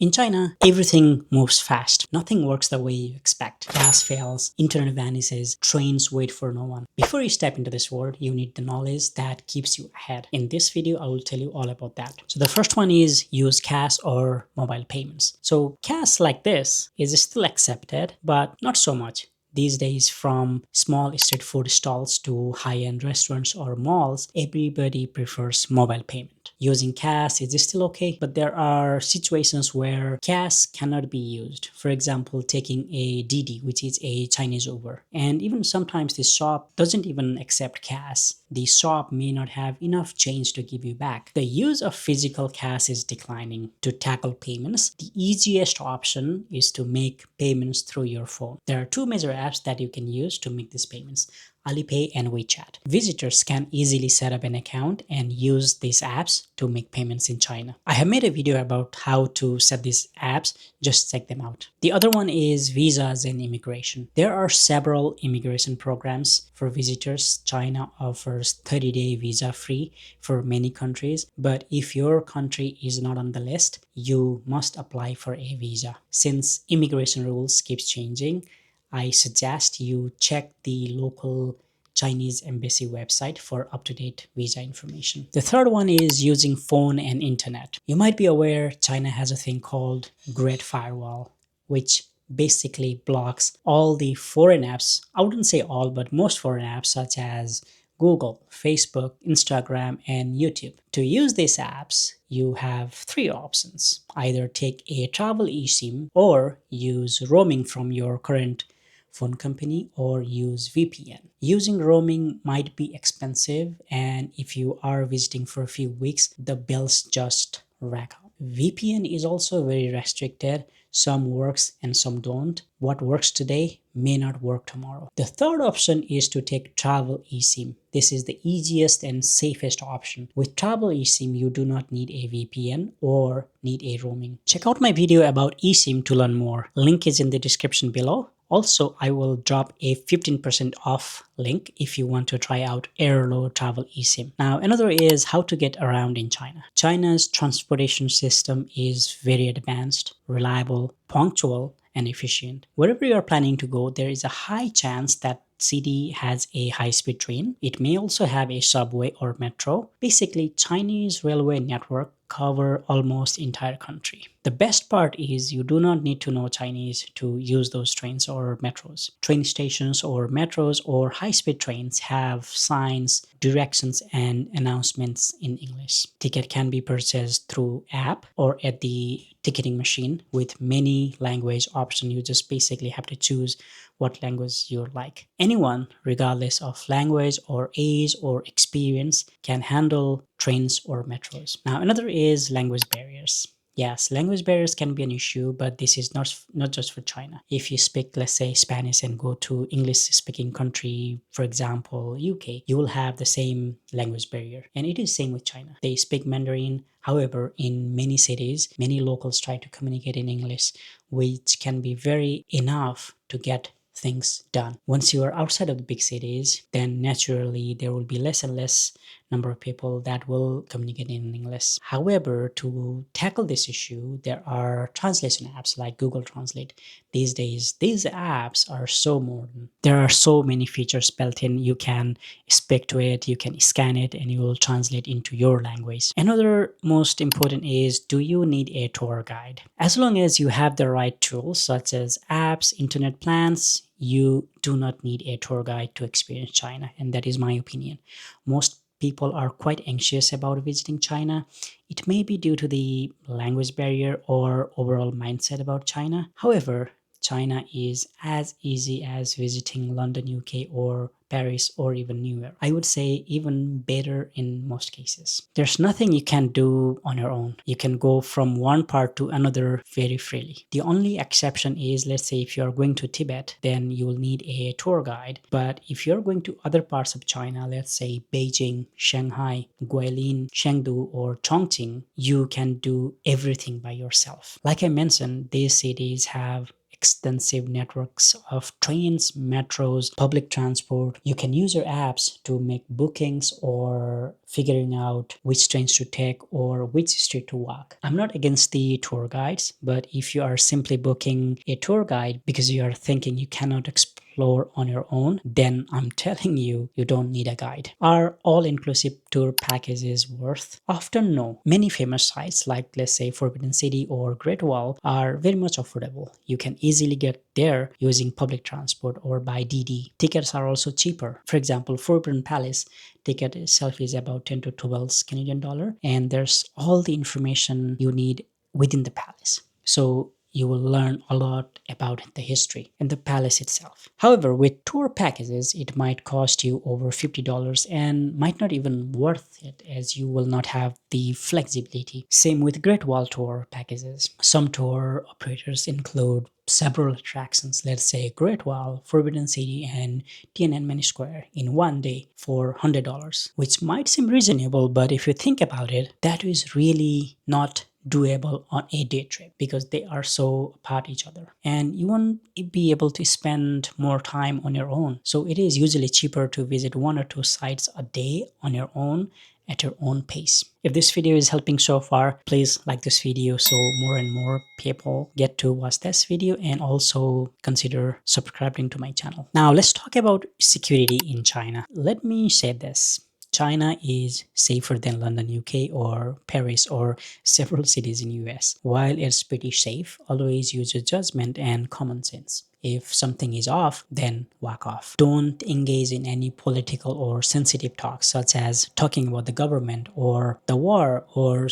In China, everything moves fast. Nothing works the way you expect. Gas fails, internet vanishes, trains wait for no one. Before you step into this world, you need the knowledge that keeps you ahead. In this video, I will tell you all about that. So the first one is use cash or mobile payments. So cash like this is still accepted, but not so much. These days, from small street food stalls to high-end restaurants or malls, everybody prefers mobile payment. Using cash is still okay, but there are situations where cash cannot be used. For example, taking a DiDi, which is a Chinese Uber. And even sometimes the shop doesn't even accept cash. The shop may not have enough change to give you back. The use of physical cash is declining. To tackle payments, the easiest option is to make payments through your phone. There are two major apps that you can use to make these payments: Alipay and WeChat. Visitors can easily set up an account and use these apps to make payments in China. I have made a video about how to set these apps, just check them out. The other one is visas and immigration. There are several immigration programs for visitors. China offers 30-day visa free for many countries, but if your country is not on the list, you must apply for a visa. Since immigration rules keeps changing, I suggest you check the local Chinese embassy website for up-to-date visa information. The third one is using phone and internet. You might be aware China has a thing called Great Firewall, which basically blocks all the foreign apps. I wouldn't say all, but most foreign apps such as Google, Facebook, Instagram, and YouTube. To use these apps, you have three options. Either take a travel eSIM or use roaming from your current phone company or use VPN. Using roaming might be expensive, and if you are visiting for a few weeks, the bills just rack up. VPN is also very restricted. Some works and some don't. What works today may not work tomorrow. The third option is to take travel eSIM. This is the easiest and safest option. With travel eSIM, you do not need a VPN or need a roaming. Check out my video about eSIM to learn more. Link is in the description below. Also, I will drop a 15% off link if you want to try out Airlo Travel eSIM. Now, another is how to get around in China. China's transportation system is very advanced, reliable, punctual, and efficient. Wherever you are planning to go, there is a high chance that city has a high-speed train. It may also have a subway or metro. Basically, Chinese railway network cover almost entire country. The best part is you do not need to know Chinese to use those trains or metros. Train stations or metros or high-speed trains have signs, directions, and announcements in English. Ticket can be purchased through app or at the ticketing machine with many language options. You just basically have to choose what language you like. Anyone, regardless of language or age or experience, can handle trains or metros. Now, another is language barriers. Yes, language barriers can be an issue, but this is not just for China. If you speak, let's say, Spanish and go to English-speaking country, for example, UK, you will have the same language barrier. And it is same with China. They speak Mandarin. However, in many cities, many locals try to communicate in English, which can be very enough to get things done. Once you are outside of the big cities, then naturally there will be less and less number of people that will communicate in English. However, to tackle this issue, there are translation apps like Google Translate. These days, these apps are so modern. There are so many features built in. You can speak to it, you can scan it, and it will translate into your language. Another most important is, do you need a tour guide? As long as you have the right tools such as apps, internet plans, you do not need a tour guide to experience China, and that is my opinion. Most people are quite anxious about visiting China. It may be due to the language barrier or overall mindset about China. However, China is as easy as visiting London, UK, or Paris, or even New York. I would say even better in most cases. There's nothing you can do on your own. You can go from one part to another very freely. The only exception is, let's say if you're going to Tibet, then you will need a tour guide. But if you're going to other parts of China, let's say Beijing, Shanghai, Guilin, Chengdu, or Chongqing, you can do everything by yourself. Like I mentioned, these cities have extensive networks of trains, metros, public transport, You can use your apps to make bookings or figuring out which trains to take or which street to walk. I'm not against the tour guides, but if you are simply booking a tour guide because you are thinking you cannot explore on your own, then I'm telling you, you don't need a guide. Are all-inclusive tour packages worth? Often no. Many famous sites like, let's say, Forbidden City or Great Wall are very much affordable. You can easily get there using public transport or by DiDi. Tickets are also cheaper. For example, Forbidden Palace ticket itself is about 10 to 12 Canadian dollar, and there's all the information you need within the palace. So you will learn a lot about the history and the palace itself. However, with tour packages, it might cost you over $50 and might not even worth it, as you will not have the flexibility. Same with Great Wall tour packages. Some tour operators include several attractions, let's say Great Wall, Forbidden City, and Tiananmen Square in one day for $100, which might seem reasonable, but if you think about it, that is really not doable on a day trip because they are so apart each other and you won't be able to spend more time on your own. So it is usually cheaper to visit 1 or 2 sites a day on your own at your own pace. If this video is helping so far, please like this video so more and more people get to watch this video, and also consider subscribing to my channel. Now let's talk about security in China. Let me say this. China is safer than London, UK, or Paris, or several cities in US. While it's pretty safe, always use your judgment and common sense. If something is off, then walk off. Don't engage in any political or sensitive talks, such as talking about the government or the war or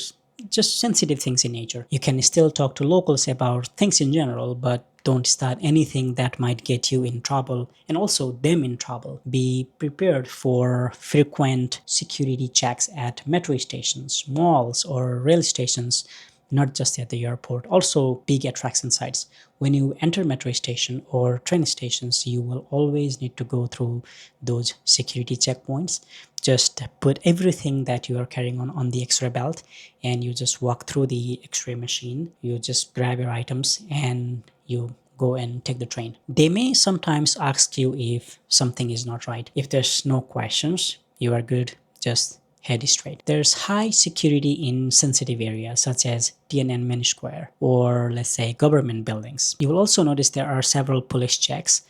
just sensitive things in nature. You can still talk to locals about things in general, but don't start anything that might get you in trouble and also them in trouble. Be prepared for frequent security checks at metro stations, malls, or rail stations, not just at the airport. Also, big attraction sites. When you enter metro station or train stations, you will always need to go through those security checkpoints. Just put everything that you are carrying on the X-ray belt, and you just walk through the X-ray machine. You just grab your items and you go and take the train. They may sometimes ask you if something is not right. If there's no questions, you are good. Just head straight. There's high security in sensitive areas such as Tiananmen Square or, let's say, government buildings. You will also notice there are several police checks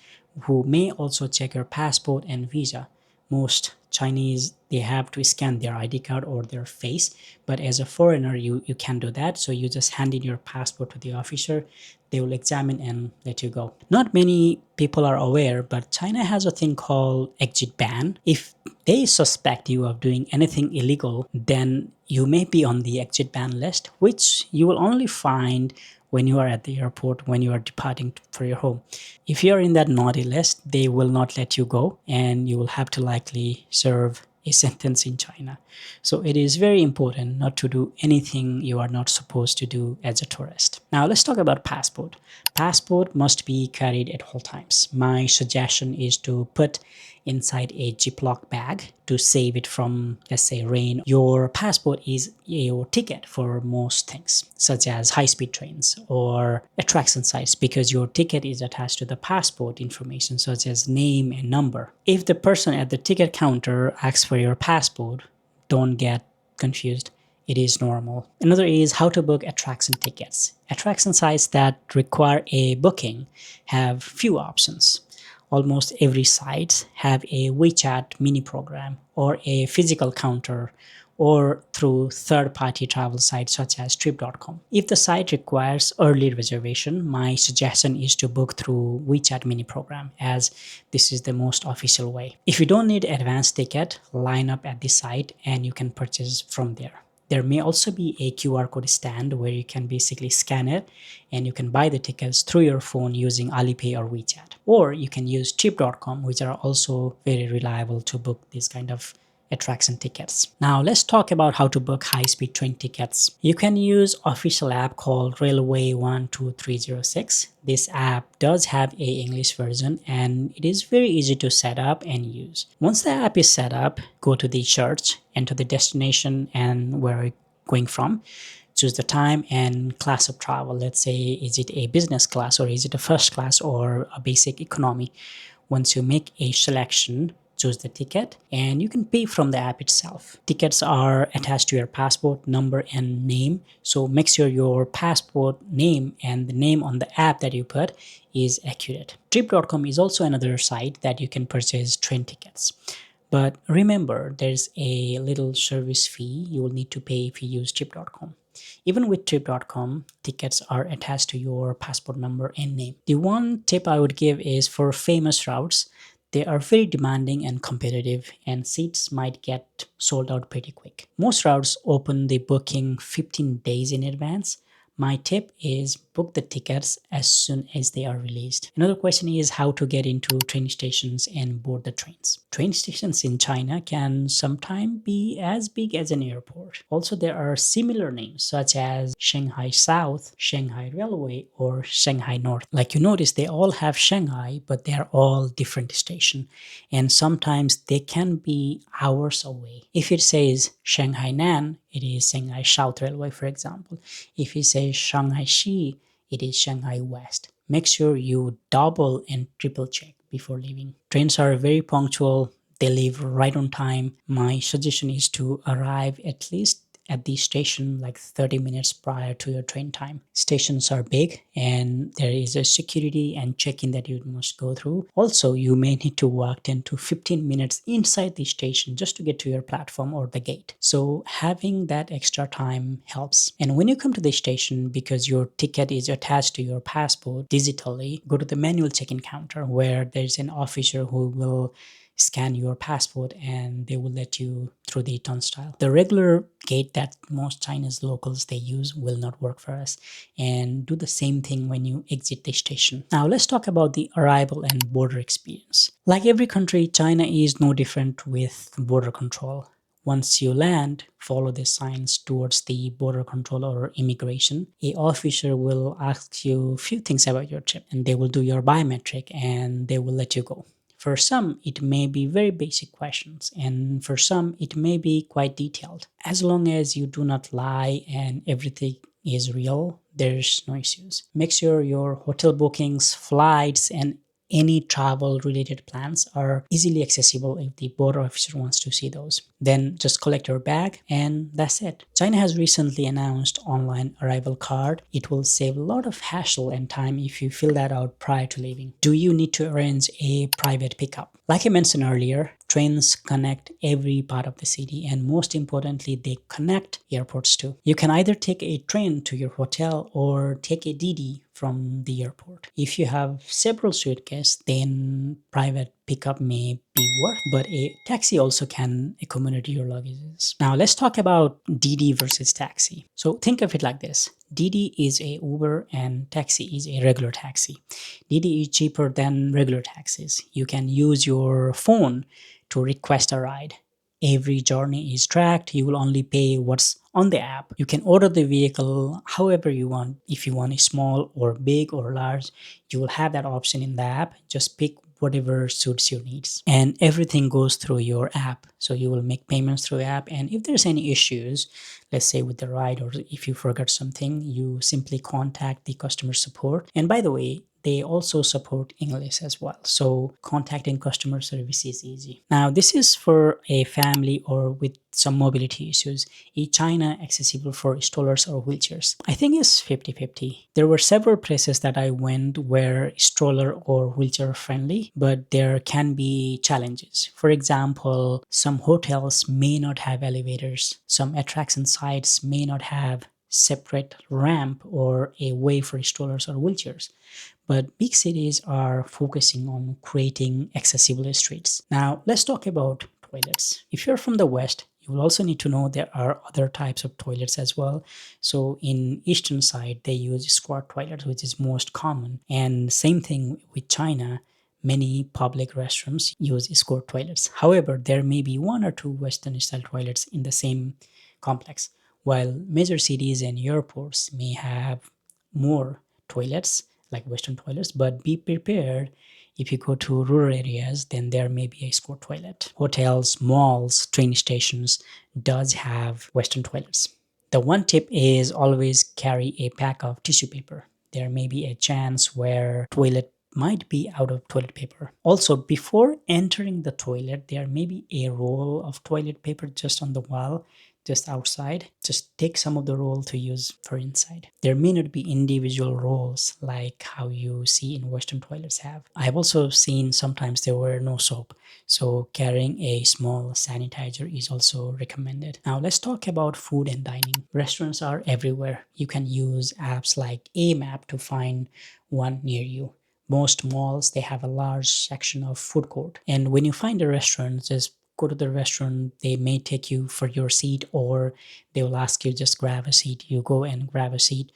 who may also check your passport and visa. Most Chinese, they have to scan their ID card or their face, but as a foreigner, you can't do that. So you just hand in your passport to the officer. They will examine and let you go. Not many people are aware, but China has a thing called exit ban. If they suspect you of doing anything illegal, then you may be on the exit ban list, which you will only find when you are at the airport, when you are departing for your home. If you are in that naughty list, they will not let you go, and you will have to likely serve a sentence in China. So it is very important not to do anything you are not supposed to do as a tourist. Now let's talk about passport. Passport must be carried at all times. My suggestion is to put inside a Ziploc bag to save it from, let's say, rain. Your passport is your ticket for most things, such as high-speed trains or attraction sites, because your ticket is attached to the passport information, such as name and number. If the person at the ticket counter asks for your passport, don't get confused. It is normal. Another is how to book attraction tickets. Attraction sites that require a booking have few options. Almost every site have a WeChat mini program or a physical counter, or through third-party travel sites such as trip.com. If the site requires early reservation, my suggestion is to book through WeChat mini program, as this is the most official way. If you don't need advance ticket, line up at the site and you can purchase from there. There may also be a QR code stand where you can basically scan it and you can buy the tickets through your phone using Alipay or WeChat. Or you can use trip.com, which are also very reliable to book these kind of attraction tickets. Now let's talk about how to book high-speed train tickets. You can use official app called Railway 12306. This app does have a English version and it is very easy to set up and use. Once the app is set up, go to the search, enter the destination and where you're going from. Choose the time and class of travel. Let's say, is it a business class or is it a first class or a basic economy? Once you make a selection, choose the ticket, and you can pay from the app itself. Tickets are attached to your passport number and name, so make sure your passport name and the name on the app that you put is accurate. Trip.com is also another site that you can purchase train tickets. But remember, there's a little service fee you will need to pay if you use Trip.com. Even with Trip.com, tickets are attached to your passport number and name. The one tip I would give is for famous routes, they are very demanding and competitive, and seats might get sold out pretty quick. Most routes open the booking 15 days in advance. My tip is book the tickets as soon as they are released. Another question is how to get into train stations and board the trains. Train stations in China can sometimes be as big as an airport. Also, there are similar names such as Shanghai South, Shanghai Railway, or Shanghai North. Like you notice, they all have Shanghai, but they are all different stations, and sometimes they can be hours away. If it says Shanghai Nan, it is Shanghai South Railway, for example. If it says Shanghai Shi, it is Shanghai West. Make sure you double and triple check before leaving. Trains are very punctual. They leave right on time. My suggestion is to arrive at least at the station like 30 minutes prior to your train time. Stations are big and there is a security and check-in that you must go through. Also, you may need to walk 10 to 15 minutes inside the station just to get to your platform or the gate. So having that extra time helps. And when you come to the station, because your ticket is attached to your passport digitally, go to the manual check-in counter where there's an officer who will scan your passport and they will let you through the turnstile. The regular gate that most Chinese locals they use will not work for us, and do the same thing when you exit the station. Now let's talk about the arrival and border experience. Like every country, China is no different with border control. Once you land, follow the signs towards the border control or immigration. A officer will ask you a few things about your trip, and they will do your biometric and they will let you go. For some, it may be very basic questions, and for some, it may be quite detailed. As long as you do not lie and everything is real, there's no issues. Make sure your hotel bookings, flights, and any travel related plans are easily accessible if the border officer wants to see those. Then just collect your bag and that's it. China has recently announced online arrival card. It will save a lot of hassle and time if you fill that out prior to leaving. Do you need to arrange a private pickup? Like I mentioned earlier, trains connect every part of the city, and most importantly, they connect airports too. You can either take a train to your hotel or take a DiDi from the airport. If you have several suitcases, then private pickup may be worth, but a taxi also can accommodate your luggages. Now let's talk about DiDi versus taxi. So think of it like this. DiDi is a Uber and taxi is a regular taxi. DiDi is cheaper than regular taxis. You can use your phone to request a ride. Every journey is tracked. You will only pay what's on the app. You can order the vehicle however you want. If you want a small or big or large, you will have that option in the app. Just pick whatever suits your needs, and everything goes through your app. So you will make payments through the app, and if there's any issues, let's say with the ride or if you forgot something, you simply contact the customer support. And by the way, they also support English as well, so contacting customer service is easy. Now this is for a family or with some mobility issues. Is China accessible for strollers or wheelchairs? I think it's 50-50. There were several places that I went where stroller or wheelchair friendly, but there can be challenges. For example, some hotels may not have elevators. Some attraction sites may not have separate ramp or a way for strollers or wheelchairs. But big cities are focusing on creating accessible streets. Now, let's talk about toilets. If you're from the West, you will also need to know there are other types of toilets as well. So in eastern side, they use squat toilets, which is most common. And same thing with China. Many public restrooms use squat toilets. However, there may be one or two Western style toilets in the same complex, while major cities and airports may have more toilets like Western toilets, but be prepared. If you go to rural areas, then there may be a squat toilet. Hotels, malls, train stations does have Western toilets. The one tip is always carry a pack of tissue paper. There may be a chance where toilet might be out of toilet paper. Also, before entering the toilet, there may be a roll of toilet paper just on the wall, just outside. Just take some of the roll to use for inside. There may not be individual rolls like how you see in Western toilets have. I have also seen sometimes there were no soap, so carrying a small sanitizer is also recommended. Now let's talk about food and dining. Restaurants are everywhere. You can use apps like AMAP to find one near you. Most malls, they have a large section of food court, and when you find a restaurant, just go to the restaurant. They may take you for your seat, or they will ask you just grab a seat. You go and grab a seat.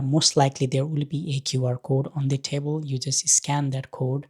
Most likely there will be a QR code on the table. You just scan that code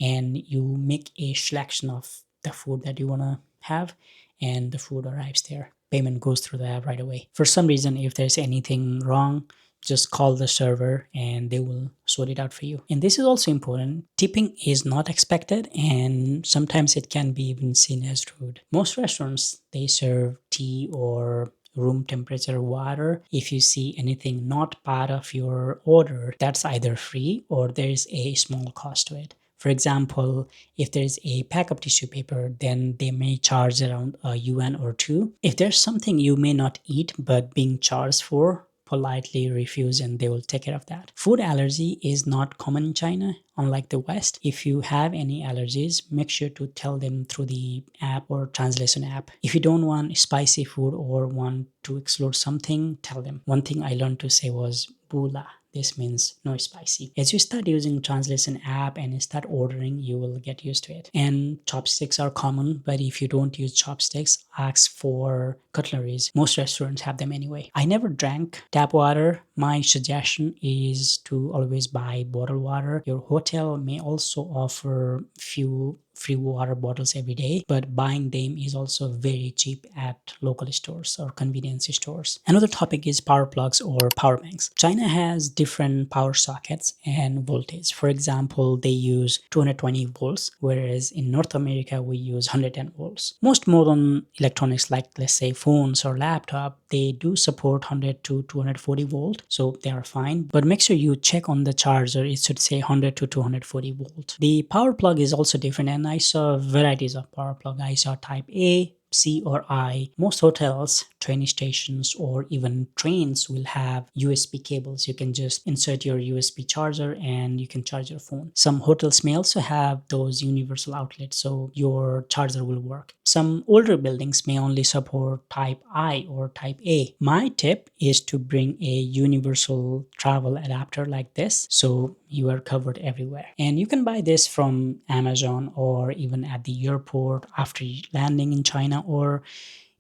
and you make a selection of the food that you want to have, and the food arrives there. Payment goes through the app right away. For some reason, if there's anything wrong, just call the server and they will sort it out for you. And this is also important. Tipping is not expected, and sometimes it can be even seen as rude. Most restaurants, they serve tea or room temperature water. If you see anything not part of your order, that's either free or there's a small cost to it. For example, if there's a pack of tissue paper, then they may charge around a yuan or two. If there's something you may not eat but being charged for, politely refuse and they will take care of that. Food allergy is not common in China, unlike the West. If you have any allergies, make sure to tell them through the app or translation app. If you don't want spicy food or want to exclude something, tell them. One thing I learned to say was bula. This means no spicy. As you start using translation app and start ordering, you will get used to it. And chopsticks are common, but if you don't use chopsticks, ask for cutleries. Most restaurants have them anyway. I never drank tap water. My suggestion is to always buy bottled water. Your hotel may also offer few free water bottles every day, but buying them is also very cheap at local stores or convenience stores. Another topic is power plugs or power banks. China has different power sockets and voltage. For example, they use 220 volts, whereas in North America we use 110 volts. Most modern electronics, like let's say phones or laptop, they do support 100 to 240 volt, so they are fine. But make sure you check on the charger. It should say 100 to 240 volt. The power plug is also different, and I saw varieties of power plug. I saw type A, C, or I. Most hotels, train stations, or even trains will have USB cables. You can just insert your USB charger and you can charge your phone. Some hotels may also have those universal outlets, so your charger will work. Some older buildings may only support type I or type A. My tip is to bring a universal travel adapter like this, so you are covered everywhere. And you can buy this from Amazon or even at the airport after landing in China, or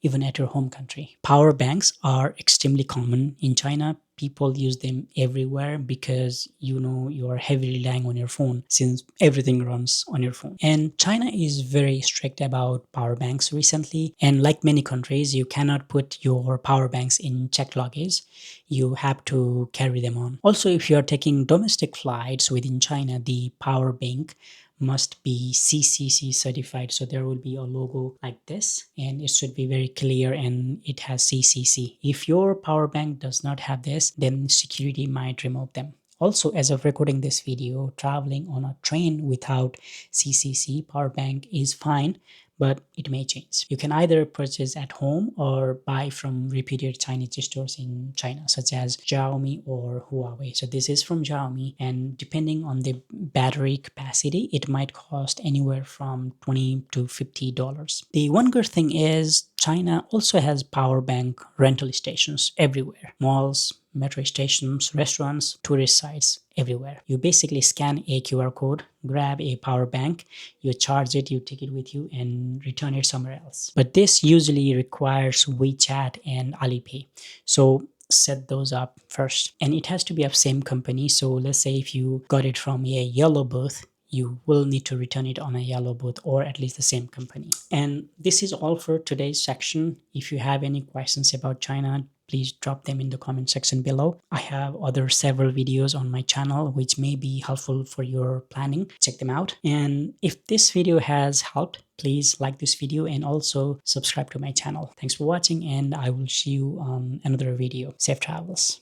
even at your home country. Power banks are extremely common in China. People use them everywhere because you are heavily relying on your phone, since everything runs on your phone. And China is very strict about power banks recently, and like many countries, you cannot put your power banks in checked luggage. You have to carry them on. Also, if you are taking domestic flights within China, the power bank must be CCC certified. So there will be a logo like this, and it should be very clear, and it has CCC. If your power bank does not have this, then security might remove them. Also, as of recording this video, traveling on a train without CCC power bank is fine, but it may change. You can either purchase at home or buy from reputed Chinese stores in China, such as Xiaomi or Huawei. So this is from Xiaomi, and depending on the battery capacity, it might cost anywhere from $20 to $50. The one good thing is China also has power bank rental stations everywhere. Malls, metro stations, restaurants, tourist sites, everywhere. You basically scan a QR code, grab a power bank, you charge it, you take it with you, and return it somewhere else. But this usually requires WeChat and Alipay. So set those up first. And it has to be of same company. So let's say if you got it from a yellow booth, you will need to return it on a yellow booth, or at least the same company. And this is all for today's section. If you have any questions about China, please drop them in the comment section below. I have other several videos on my channel which may be helpful for your planning. Check them out. And if this video has helped, please like this video and also subscribe to my channel. Thanks for watching, and I will see you on another video. Safe travels.